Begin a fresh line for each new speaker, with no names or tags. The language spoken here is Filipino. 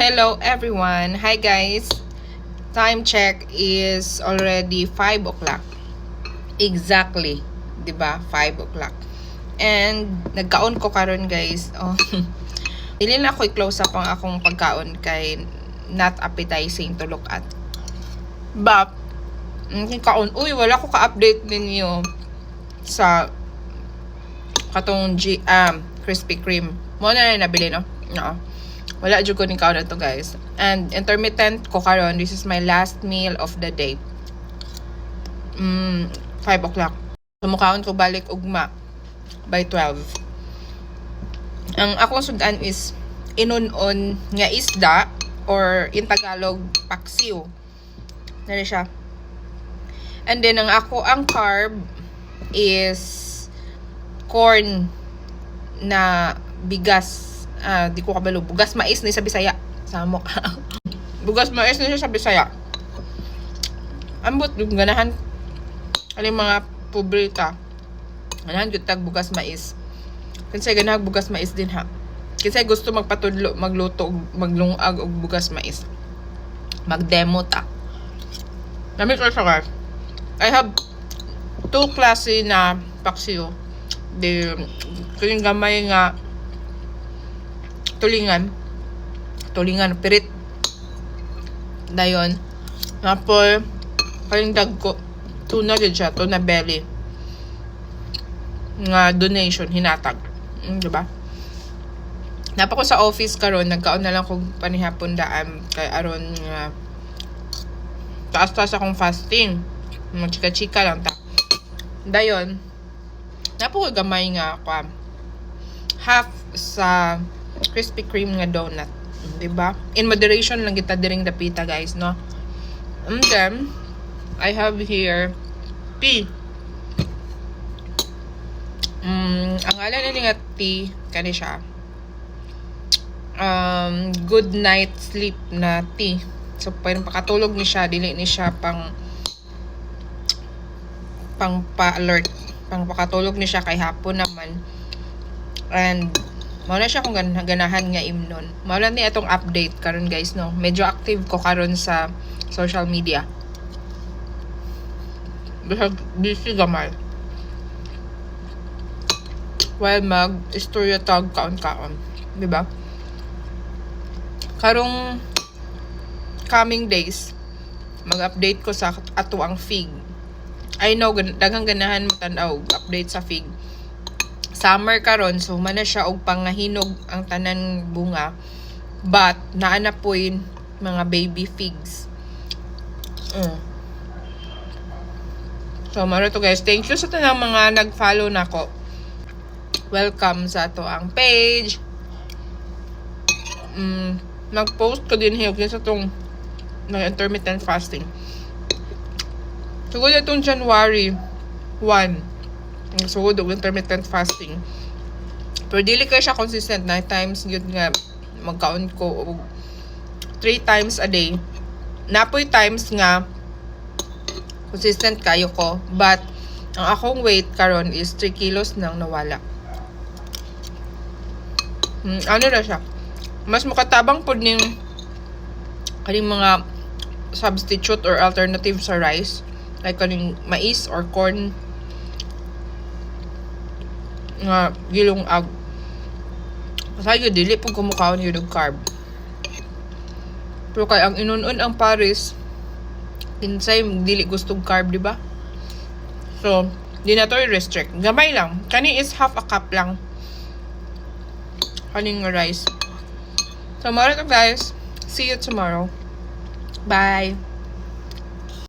Hello everyone. Hi guys. Time check is already 5 o'clock. Exactly. 'Di ba? 5 o'clock. And nagkaon ko karon guys. Oh. Dili na ako i-close up ang akong pagkaon kay not appetizing to look at. But kaon, uy, wala ko ka-update ninyo sa katong Krispy Kreme. Mo na nabili no? No. Wala jud ko ning kaon to guys. And intermittent ko karon. This is my last meal of the day. 5 o'clock. Sumukaon ko balik ugma by 12. Ang akong sudan is inunon nga isda or in Tagalog paksiw. Nari siya. And then ang carb is corn na bigas. Di ko kabalo. Bugas mais ni sa Bisaya. Samok. Bugas mais ni siya sa Bisaya. Ambot yung ganahan. Aling mga pobrita. Ganahan yung tag bugas mais. Kasi ganahan bugas mais din ha. Kasi gusto magpatudlo, magluto, maglungag og bugas mais. Magdemo ta. Namit ko siya guys. I have 2 klase na paksiyo. Kung gamay nga tulingan pirit dayon napol kaling dagko tuna gid siya, tuna belly nga donation hinatag, di ba? Napa ko sa office karon, nagkaon na lang kog panihapon daan kay aron nga taas akong fasting, chika lang ta dayon napa ko gamay nga half sa Krispy Kreme nga donut, diba? In moderation lang kita diring dapita guys, no? And then I have here tea. Ang ngalan ni nga tea kani siya. Good night sleep na tea. So pwedeng pakatulog ni siya, dili ni siya pang pa-alert. Pang pakatulog ni siya kay hapon naman. And mawala siya kung ganahan nga imnon. Mawala ni atong update karon guys, no? Medyo active ko karon sa social media. Busy gamay. While mag-istorya tag kaon-kaon. Diba? Karong coming days, mag-update ko sa ato ang fig. I know, daghang ganahan mo tanaw update sa fig. Summer karon, so mana siya og pangahinog ang tanan bunga, but naa na poy mga baby figs. So maro to guys, thank you sa tanang mga nag-follow nako. Welcome sa ato ang page. Nag-post ko din hiyo sa tong intermittent fasting. Sugod itong January 1. So, the intermittent fasting. Pero dili kayo siya consistent. 9 times yun nga magkaon ko 3 times a day. Napoy times nga consistent kayo ko. But ang akong weight karon is 3 kilos nang nawala. Ano na siya? Mas makatabang po ning kaning mga substitute or alternative sa rice. Like kaning mais or corn nga gilong ag. Kasi dili pag kumukaon yun og carb. Pero kay ang inunon ang Paris, insay dili gustong carb, di ba? So, di na to i-restrict. Gamay lang. Kani is half a cup lang. Kaning rice. So, mara to guys. See you tomorrow. Bye.